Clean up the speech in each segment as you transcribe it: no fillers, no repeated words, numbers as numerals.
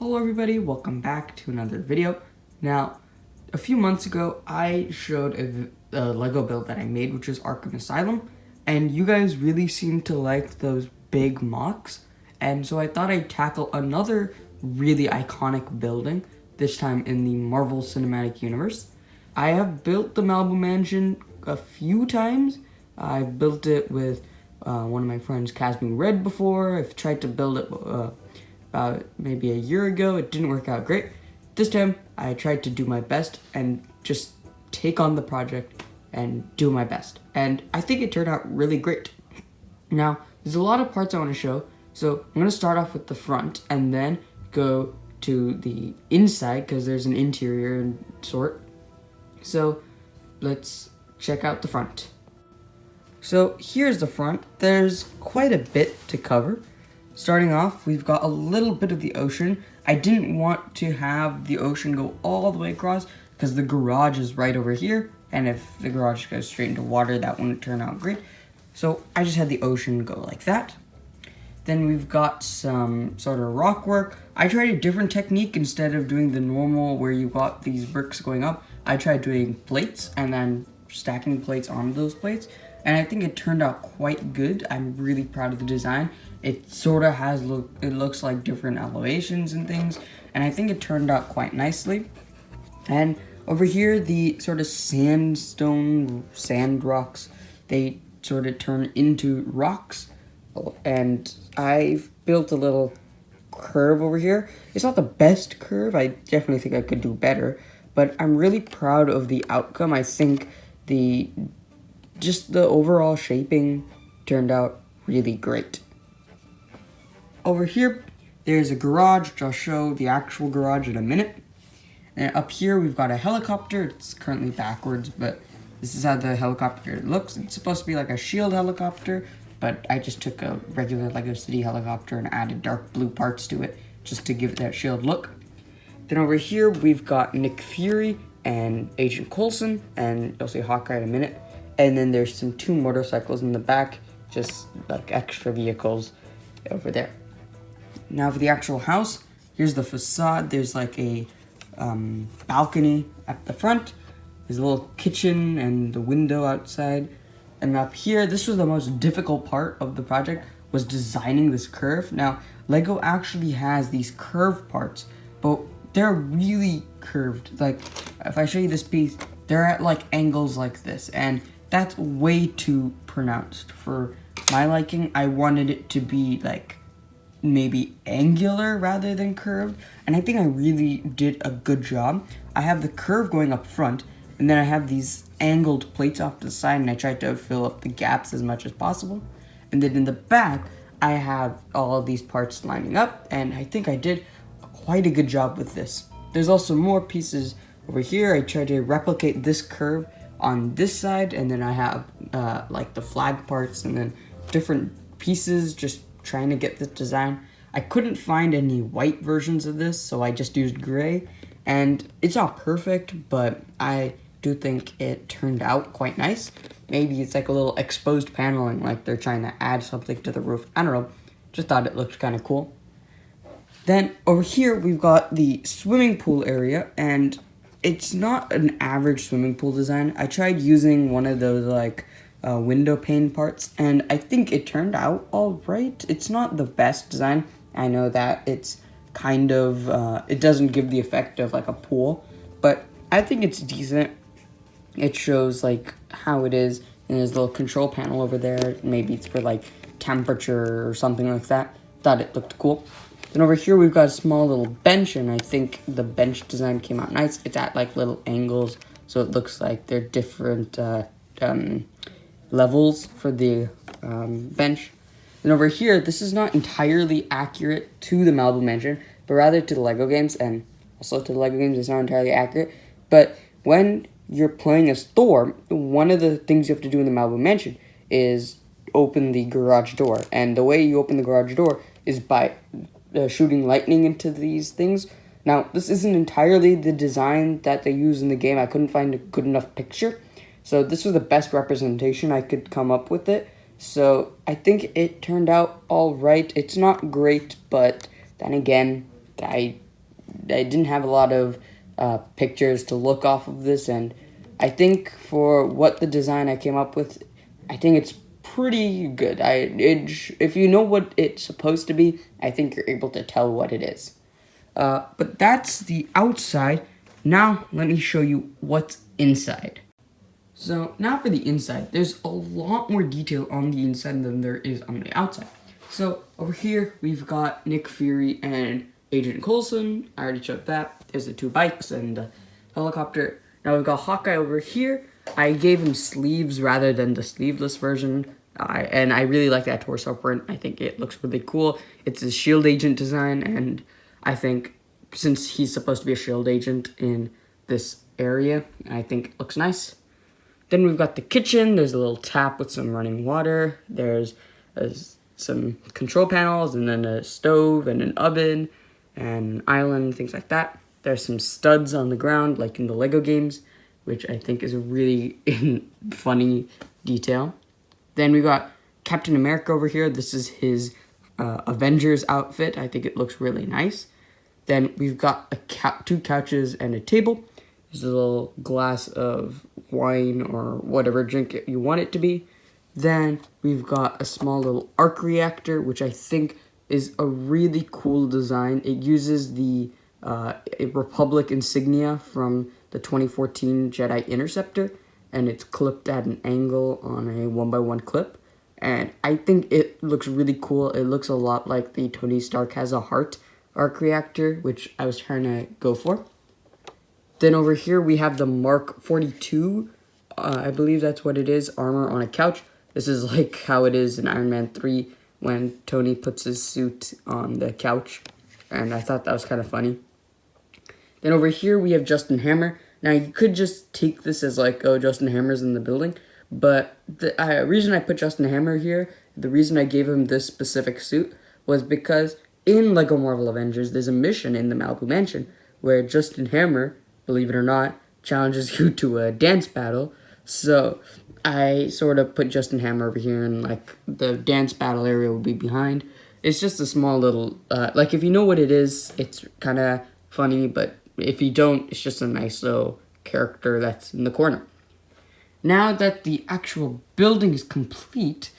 Hello everybody, welcome back to another video. Now, a few months ago, I showed a Lego build that I made, which is Arkham Asylum, and you guys really seemed to like those big MOCs, and so I thought I'd tackle another really iconic building, this time in the Marvel Cinematic Universe. I have built the Malibu Mansion a few times. I've built it with one of my friends, Casming Red, before. I've tried to build it about maybe a year ago. It didn't work out great. This time I tried to do my best and just take on the project and do my best. And I think it turned out really great. Now, there's a lot of parts I want to show. So I'm going to start off with the front and then go to the inside because there's an interior sort. So let's check out the front. So here's the front. There's quite a bit to cover. Starting off, we've got a little bit of the ocean. I didn't want to have the ocean go all the way across because the garage is right over here, and if the garage goes straight into water, that wouldn't turn out great. So I just had the ocean go like that. Then we've got some sort of rock work. I tried a different technique. Instead of doing the normal where you got these bricks going up, I tried doing plates and then stacking plates on those plates. And I think it turned out quite good. I'm really proud of the design. It sort of it looks like different elevations and things. And I think it turned out quite nicely. And over here, the sort of sand rocks, they sort of turn into rocks. And I've built a little curve over here. It's not the best curve. I definitely think I could do better. But I'm really proud of the outcome. I think just the overall shaping turned out really great. Over here, there's a garage, which I'll show the actual garage in a minute. And up here, we've got a helicopter. It's currently backwards, but this is how the helicopter looks. It's supposed to be like a shield helicopter, but I just took a regular Lego City helicopter and added dark blue parts to it just to give it that shield look. Then over here, we've got Nick Fury and Agent Coulson, and you'll see Hawkeye in a minute. And then there's two motorcycles in the back, just like extra vehicles over there. Now for the actual house, here's the facade. There's like a balcony at the front. There's a little kitchen and the window outside. And up here, this was the most difficult part of the project, was designing this curve. Now, Lego actually has these curved parts, but they're really curved. Like, if I show you this piece, they're at like angles like this, and that's way too pronounced for my liking. I wanted it to be like maybe angular rather than curved, and I think I really did a good job. I have the curve going up front, and then I have these angled plates off to the side, and I tried to fill up the gaps as much as possible. And then in the back, I have all of these parts lining up, and I think I did quite a good job with this. There's also more pieces over here. I tried to replicate this curve on this side, and then I have like the flag parts and then different pieces, just trying to get this design. I couldn't find any white versions of this, so I just used gray, and it's not perfect, but I do think it turned out quite nice. Maybe it's like a little exposed paneling, like they're trying to add something to the roof. I don't know, just thought it looked kind of cool. Then over here, we've got the swimming pool area, and it's not an average swimming pool design. I tried using one of those like window pane parts, and I think it turned out all right. It's not the best design. I know that it's kind of, it doesn't give the effect of like a pool, but I think it's decent. It shows like how it is, and there's a little control panel over there. Maybe it's for like temperature or something like that. Thought it looked cool. Then over here, we've got a small little bench, and I think the bench design came out nice. It's at like little angles, so it looks like they're different levels for the bench. And over here, this is not entirely accurate to the Malibu Mansion, but rather to the Lego games, and also to the Lego games, it's not entirely accurate. But when you're playing as Thor, one of the things you have to do in the Malibu Mansion is open the garage door. And the way you open the garage door is by shooting lightning into these things. Now, this isn't entirely the design that they use in the game. I couldn't find a good enough picture. So this was the best representation I could come up with it. So I think it turned out all right. It's not great, but then again, I didn't have a lot of pictures to look off of this, and I think for what the design I came up with, I think it's pretty good. If you know what it's supposed to be, I think you're able to tell what it is. But that's the outside. Now let me show you what's inside. So now for the inside, there's a lot more detail on the inside than there is on the outside. So over here, we've got Nick Fury and Agent Coulson. I already showed that. There's the 2 bikes and the helicopter. Now we've got Hawkeye over here. I gave him sleeves rather than the sleeveless version. And I really like that torso print. I think it looks really cool. It's a shield agent design, and I think since he's supposed to be a shield agent in this area, I think it looks nice. Then we've got the kitchen. There's a little tap with some running water. There's some control panels, and then a stove and an oven and an island, things like that. There's some studs on the ground, like in the Lego games, which I think is a really funny detail. Then we got Captain America over here. This is his Avengers outfit. I think it looks really nice. Then we've got 2 couches and a table. There's a little glass of wine or whatever drink you want it to be. Then we've got a small little arc reactor, which I think is a really cool design. It uses the Republic insignia from the 2014 Jedi Interceptor, and it's clipped at an angle on a 1x1 clip. And I think it looks really cool. It looks a lot like the Tony Stark has a heart arc reactor, which I was trying to go for. Then over here we have the Mark 42, I believe that's what it is, armor on a couch. This is like how it is in Iron Man 3 when Tony puts his suit on the couch, and I thought that was kind of funny. Then over here we have Justin Hammer. Now you could just take this as like, oh, Justin Hammer's in the building, but the reason I put Justin Hammer here, the reason I gave him this specific suit, was because in LEGO Marvel Avengers, there's a mission in the Malibu Mansion where Justin Hammer, believe it or not, challenges you to a dance battle. So I sort of put Justin Hammer over here, and like the dance battle area will be behind. It's just a small little, like if you know what it is, it's kind of funny, but if you don't, it's just a nice little character that's in the corner. Now that the actual building is complete,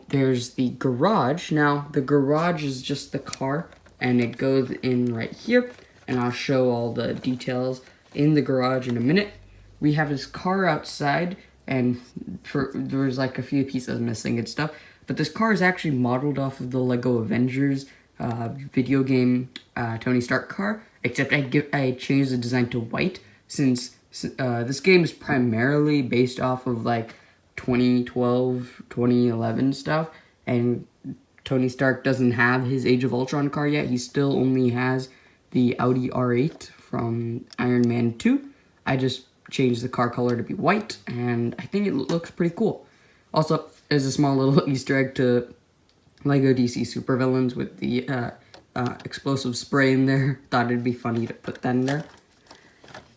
there's the garage. Now the garage is just the car, and it goes in right here, and I'll show all the details in the garage in a minute. We have his car outside, and there's like a few pieces missing and stuff, but this car is actually modeled off of the LEGO Avengers video game Tony Stark car, except I changed the design to white, since this game is primarily based off of like 2012, 2011 stuff, and Tony Stark doesn't have his Age of Ultron car yet. He still only has the Audi R8 from Iron Man 2. I just changed the car color to be white, and I think it looks pretty cool. Also, there's a small little Easter egg to LEGO DC Supervillains with the explosive spray in there. Thought it'd be funny to put that in there.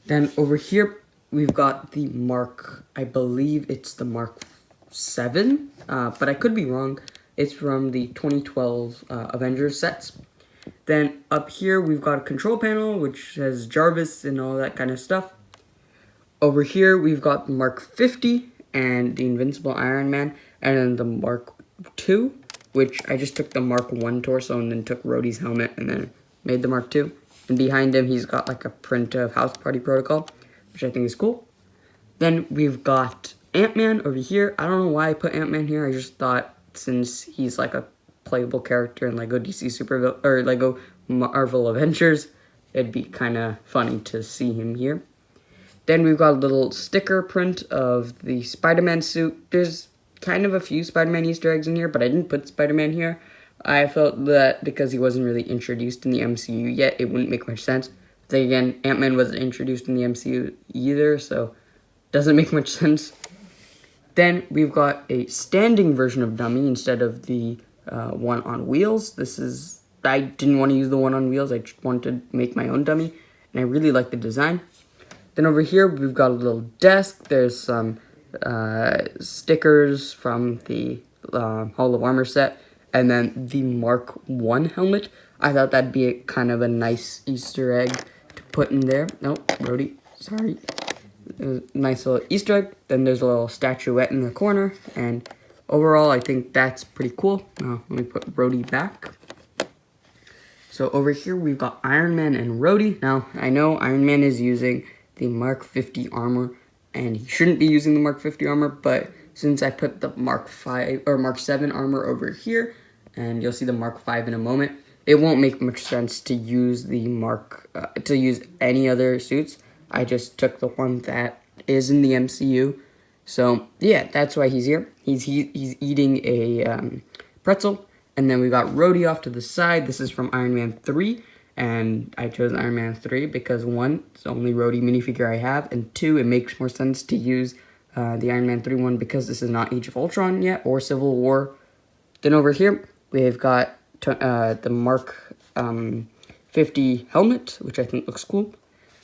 Then over here, we've got the Mark, I believe it's the Mark 7, but I could be wrong. It's from the 2012 Avengers sets. Then up here, we've got a control panel, which has Jarvis and all that kind of stuff. Over here, we've got the Mark 50 and the Invincible Iron Man, and then the Mark 2, which I just took the Mark 1 torso and then took Rhodey's helmet and then made the Mark 2. And behind him, he's got like a print of House Party Protocol, which I think is cool. Then we've got Ant-Man over here. I don't know why I put Ant-Man here. I just thought since he's like a playable character in LEGO DC or LEGO Marvel Avengers, it'd be kind of funny to see him here. Then we've got a little sticker print of the Spider-Man suit. There's kind of a few Spider-Man Easter eggs in here, but I didn't put Spider-Man here. I felt that because he wasn't really introduced in the MCU yet, it wouldn't make much sense. But then again, Ant-Man wasn't introduced in the MCU either, so doesn't make much sense. Then we've got a standing version of Dummy instead of the one on wheels. I didn't want to use the one on wheels. I just wanted to make my own dummy, and I really like the design. Then over here, we've got a little desk. There's some stickers from the Hall of Armor set, and then the Mark 1 helmet. I thought that'd be kind of a nice Easter egg to put in there. Nope, Brody, sorry. Nice little Easter egg. Then there's a little statuette in the corner, and overall I think that's pretty cool. Now let me put Brody back. So over here we've got Iron Man and Rhodey. Now I know Iron Man is using the Mark 50 armor, and he shouldn't be using the Mark 50 armor, but since I put the Mark 5 or Mark 7 armor over here, and you'll see the Mark 5 in a moment, it won't make much sense to use the to use any other suits. I just took the one that is in the MCU. So yeah, that's why he's here. He's eating a pretzel, and then we got Rhodey off to the side. This is from Iron Man 3, and I chose Iron Man 3 because 1, it's the only Rhodey minifigure I have, and 2, it makes more sense to use the Iron Man 3 one because this is not Age of Ultron yet or Civil War. Then over here we've got the Mark 50 helmet, which I think looks cool.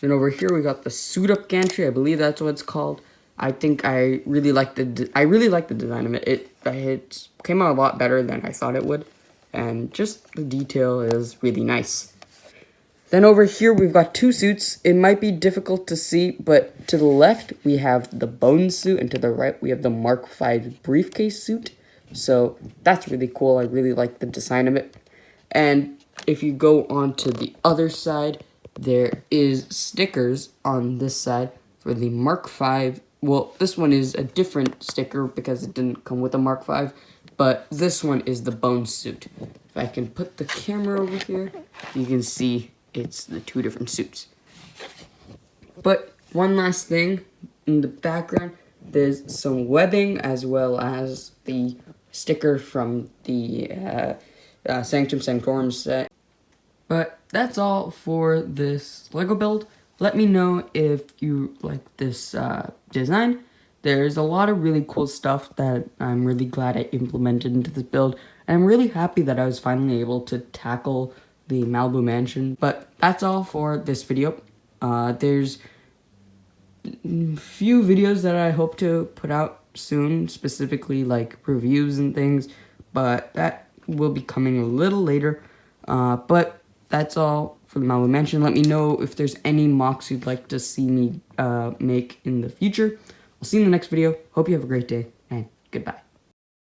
Then over here we got the suit up gantry. I believe that's what it's called. I think I really like the design of it. It came out a lot better than I thought it would, and just the detail is really nice. Then over here we've got 2 suits. It might be difficult to see, but to the left we have the Bones suit, and to the right we have the Mark 5 briefcase suit. So that's really cool. I really like the design of it. And if you go on to the other side, there is stickers on this side for the Mark 5. Well, this one is a different sticker because it didn't come with a Mark 5, but this one is the Bones suit. If I can put the camera over here, you can see it's the 2 different suits. But one last thing, in the background, there's some webbing as well as the sticker from the Sanctum Sanctorum set. But that's all for this Lego build. Let me know if you like this design. There's a lot of really cool stuff that I'm really glad I implemented into this build. And I'm really happy that I was finally able to tackle the Malibu mansion. But that's all for this video. There's a few videos that I hope to put out soon, specifically like reviews and things, but that will be coming a little later. But that's all for the Malibu mansion. Let me know if there's any MOCs you'd like to see me make in the future. I'll see you in the next video. Hope you have a great day, and goodbye.